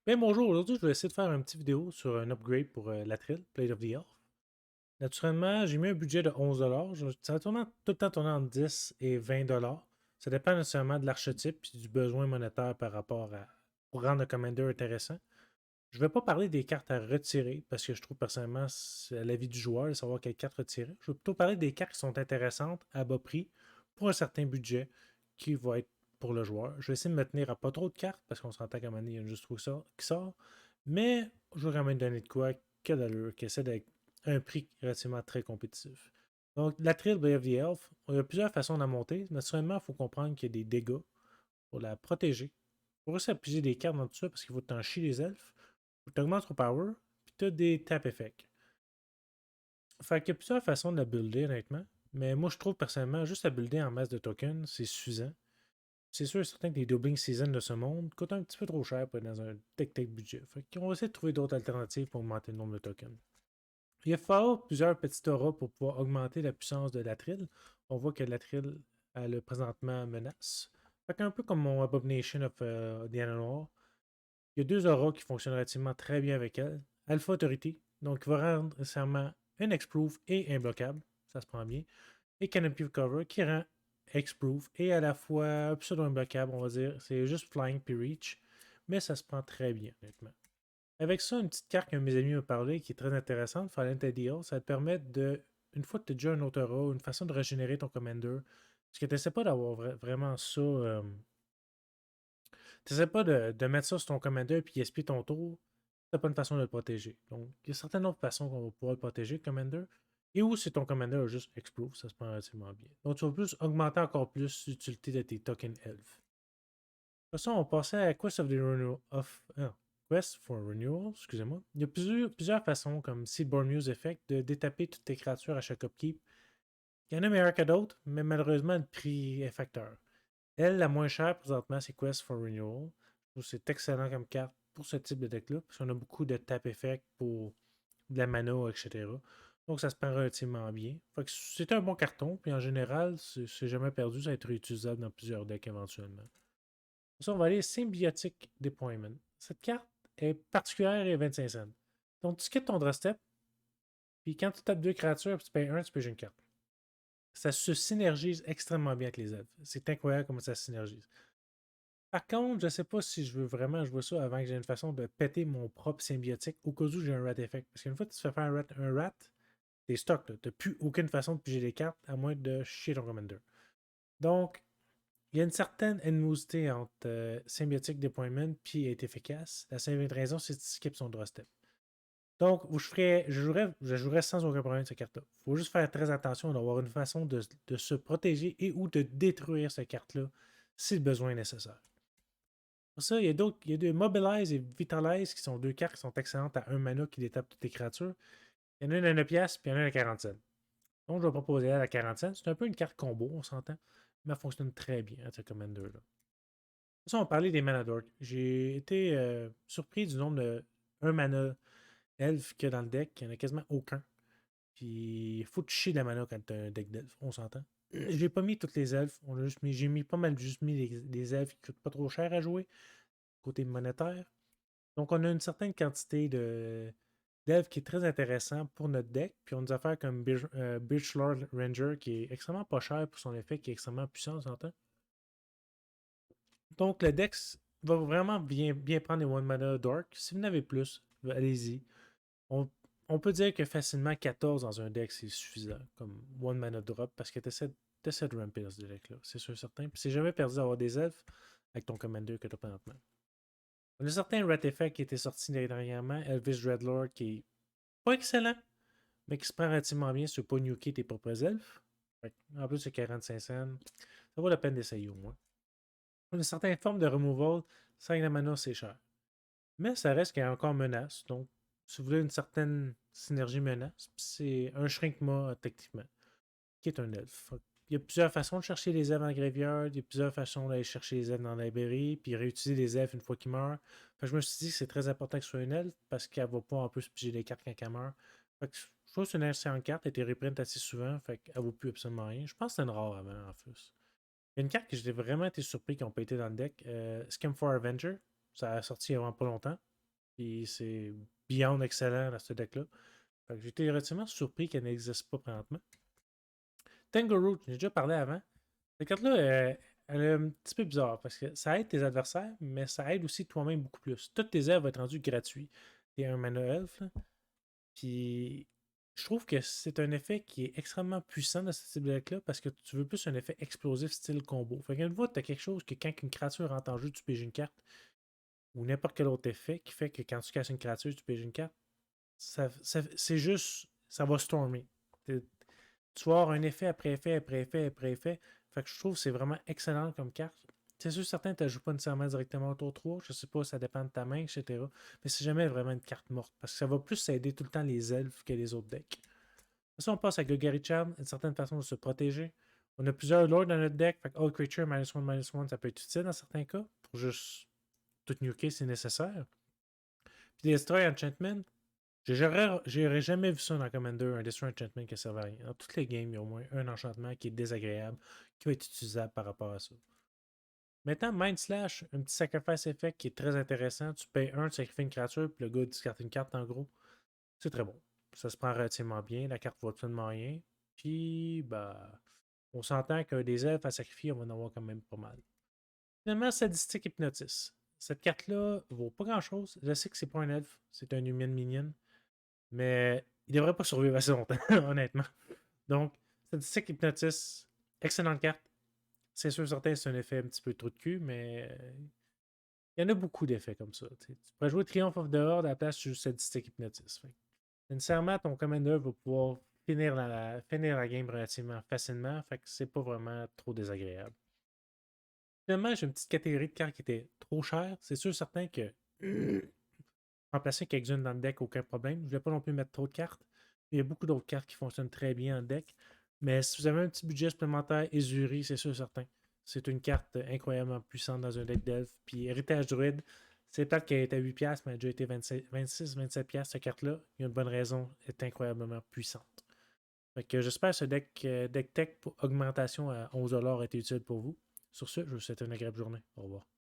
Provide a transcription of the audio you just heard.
Bien, bonjour, aujourd'hui, je vais essayer de faire une petite vidéo sur un upgrade pour l'Atril, Blade of the Elf. Naturellement, j'ai mis un budget de 11$. Ça va tout le temps tourner entre 10 et 20$. Ça dépend nécessairement de l'archétype et du besoin monétaire par rapport à pour rendre le commander intéressant. Je ne vais pas parler des cartes à retirer parce que je trouve personnellement c'est à l'avis du joueur de savoir quelles cartes retirer. Je vais plutôt parler des cartes qui sont intéressantes à bas prix pour un certain budget qui va être pour le joueur. Je vais essayer de me tenir à pas trop de cartes parce qu'on s'entend qu'à un moment donné, il y a juste trop ça qui sort. Mais je vais quand même donner de quoi que d'allure, qui essaie d'être un prix relativement très compétitif. Donc, la Trill Brave the Elf, il y a plusieurs façons de la monter. Naturellement, il faut comprendre qu'il y a des dégâts pour la protéger. Pour réussir à piger des cartes dans tout ça, parce qu'il faut t'en chier les elfes, faut que tu augmentes ton power, puis tu as des tap effects. Fait qu'il y a plusieurs façons de la builder, honnêtement. Mais moi, je trouve personnellement, juste à builder en masse de tokens, c'est suffisant. C'est sûr et certain que les doubling season de ce monde coûtent un petit peu trop cher pour être dans un tech budget. Fait qu'on va essayer de trouver d'autres alternatives pour augmenter le nombre de tokens. Il y a fort plusieurs petits auras pour pouvoir augmenter la puissance de l'Atril. On voit que l'Atril, elle a présentement menace. Fait qu'un peu comme mon Abomination of the Noir, il y a deux auras qui fonctionnent relativement très bien avec elle. Alpha Authority, donc qui va rendre nécessairement un X-Proof et imbloquable, ça se prend bien. Et Canopy Cover qui rend X-Proof et à la fois pseudo-imbloquable, on va dire. C'est juste Flying puis Reach, mais ça se prend très bien, honnêtement. Avec ça, une petite carte que mes amis m'ont parlé qui est très intéressante, Fallen Ideal, ça te permet de, une fois que tu as déjà un autre aura, une façon de régénérer ton commander, parce que tu n'essaies pas d'avoir vraiment ça. Tu n'essaies pas de mettre ça sur ton commander puis gaspiller ton tour. Tu pas une façon de le protéger. Donc, il y a certaines autres façons qu'on va pouvoir le protéger, le commander. Et où si ton commander a juste explose, ça se prend relativement bien. Donc, tu vas plus augmenter encore plus l'utilité de tes tokens elf. De toute façon, on passait à Quest of the Renewal Quest for Renewal, excusez-moi. Il y a plusieurs façons, comme Seedborn Muse Effect, de détaper toutes tes créatures à chaque upkeep. Il y en a meilleurs que d'autres, mais malheureusement, le prix est facteur. Elle, la moins chère présentement, c'est Quest for Renewal. Je trouve que c'est excellent comme carte pour ce type de deck-là, parce qu'on a beaucoup de tap effect pour de la mana, etc. Donc ça se prend relativement bien. Fait que c'est un bon carton, puis en général, c'est jamais perdu, ça va être réutilisable dans plusieurs decks éventuellement. Ça, on va aller Symbiotic Deployment. Cette carte est particulière et 25 cents. Donc tu skippes ton draw step, puis quand tu tapes deux créatures, puis tu payes un, tu payes une carte. Ça se synergise extrêmement bien avec les elfes. C'est incroyable comment ça se synergise. Par contre, je ne sais pas si je veux vraiment jouer ça avant que j'ai une façon de péter mon propre symbiotique au cas où j'ai un rat effect. Parce qu'une fois que tu te fais faire un rat, t'es stock. Tu n'as plus aucune façon de piger les cartes à moins de chier ton commander. Donc, il y a une certaine animosité entre symbiotique deployment puis être efficace. La seule raison, c'est de skip son draw step. Donc, je jouerais sans aucun problème cette carte-là. Il faut juste faire très attention d'avoir une façon de se protéger et ou de détruire cette carte-là si le besoin est nécessaire. Pour ça, il y a des Mobilize et Vitalize qui sont deux cartes qui sont excellentes à un mana qui détape toutes les créatures. Il y en a une à 9 piastres, puis il y en a une à 40 cents. Donc, je vais proposer elle à 40 cents. C'est un peu une carte combo, on s'entend, mais elle fonctionne très bien, hein, cette Commander-là. De toute façon, on parlait des mana dork. J'ai été surpris du nombre de 1 mana elf qu'il y a dans le deck. Il n'y en a quasiment aucun. Puis, il faut toucher de la mana quand tu as un deck d'elfes, on s'entend. J'ai pas mis toutes les elfes. J'ai mis pas mal juste mis les elfes qui coûtent pas trop cher à jouer, côté monétaire. Donc, on a une certaine quantité d'elfes qui est très intéressant pour notre deck. Puis, on a des affaires comme Birchlord Ranger qui est extrêmement pas cher pour son effet, qui est extrêmement puissant, on s'entend. Donc, le deck va vraiment bien prendre les One Mana Dark. Si vous en avez plus, allez-y. On, on peut dire que facilement 14 dans un deck, c'est suffisant comme One Mana Drop parce que tu essaies de ramper dans ce deck-là. C'est sûr, certain. Puis, c'est jamais perdu d'avoir des elfes avec ton Commander que tu as présentement. On a certains Rat Effect qui étaient sortis dernièrement. Elvis Dreadlord qui est pas excellent, mais qui se prend relativement bien sur pas nuker tes propres elfes. En plus, c'est 45 cents. Ça vaut la peine d'essayer au moins. On a certaines formes de removal. 5 de mana, c'est cher. Mais ça reste qu'il y a encore menace. Donc, si vous voulez une certaine synergie menace, c'est un Shrinkma techniquement, qui est un elfe. Il y a plusieurs façons de chercher les elfes dans le graveyard, il y a plusieurs façons d'aller chercher les elfes dans la librairie, puis réutiliser les elfes une fois qu'ils meurent. Je me suis dit que c'est très important que ce soit une elfe parce qu'elle va pas en plus piger les cartes quand elle meurt. Je trouve que c'est une excellente carte, elle a été reprint assez souvent, fait qu'elle vaut plus absolument rien. Je pense que c'était une rare avant en plus. Il y a une carte que j'ai vraiment été surpris qu'ils n'ont pas été dans le deck, Scam for Avenger. Ça a sorti il y a vraiment pas longtemps. Puis c'est beyond excellent dans ce deck-là. Fait que j'ai été relativement surpris qu'elle n'existe pas présentement. Tangle j'ai déjà parlé avant. Cette carte-là, elle est un petit peu bizarre parce que ça aide tes adversaires, mais ça aide aussi toi-même beaucoup plus. Toutes tes ailes vont être rendues gratuits. T'es un mana elf, là. Puis je trouve que c'est un effet qui est extrêmement puissant dans ce type de deck-là parce que tu veux plus un effet explosif style combo. Fait qu'une fois, tu as quelque chose que quand une créature rentre en jeu, tu piges une carte, ou n'importe quel autre effet qui fait que quand tu casses une créature, tu piges une carte, c'est juste, ça va stormer. Tu vas avoir un effet après effet, après effet, après effet. Fait que je trouve que c'est vraiment excellent comme carte. C'est sûr, certains ne jouent pas nécessairement directement au tour 3. Je sais pas, ça dépend de ta main, etc. Mais c'est jamais vraiment une carte morte. Parce que ça va plus aider tout le temps les elfes que les autres decks. Ça, on passe avec le Gary Charm, une certaine façon de se protéger. On a plusieurs lords dans notre deck. Fait que All Creature, -1, ça peut être utile dans certains cas. Pour juste tout nuker si nécessaire. Puis Destroy Enchantment, j'aurais jamais vu ça dans Commander, un Destroy Enchantment qui servait à rien. Dans toutes les games, il y a au moins un enchantement qui est désagréable, qui va être utilisable par rapport à ça. Maintenant, Mind Slash, un petit sacrifice effect qui est très intéressant. Tu payes un, tu sacrifies une créature, puis le gars discarte une carte en gros. C'est très bon. Ça se prend relativement bien. La carte vaut absolument rien. Puis, bah, on s'entend qu'un des elfes à sacrifier, on va en avoir quand même pas mal. Finalement, Sadistic Hypnotis. Cette carte-là vaut pas grand-chose. Je sais que c'est pas un elfe, c'est un humain minion. Mais il devrait pas survivre assez longtemps, honnêtement. Donc, Statistique Hypnotis, excellente carte. C'est sûr, certain, c'est un effet un petit peu trop de cul, mais il y en a beaucoup d'effets comme ça. Tu pourrais jouer Triumph of the Horde à la place de Statistique Hypnotis. Nécessairement, ton commander va pouvoir finir la game relativement facilement. Fait que c'est pas vraiment trop désagréable. Finalement, j'ai une petite catégorie de cartes qui était trop chère. C'est sûr, certain que remplacer quelques-unes dans le deck, aucun problème. Je ne voulais pas non plus mettre trop de cartes. Il y a beaucoup d'autres cartes qui fonctionnent très bien en deck. Mais si vous avez un petit budget supplémentaire, Ezuri, c'est sûr certain. C'est une carte incroyablement puissante dans un deck d'elfe. Puis Héritage Druide, c'est peut-être qu'elle est à 8$, mais elle a déjà été 26-27$, cette carte-là. Il y a une bonne raison, elle est incroyablement puissante. Fait que j'espère que ce deck tech pour augmentation à 11$ a été utile pour vous. Sur ce, je vous souhaite une agréable journée. Au revoir.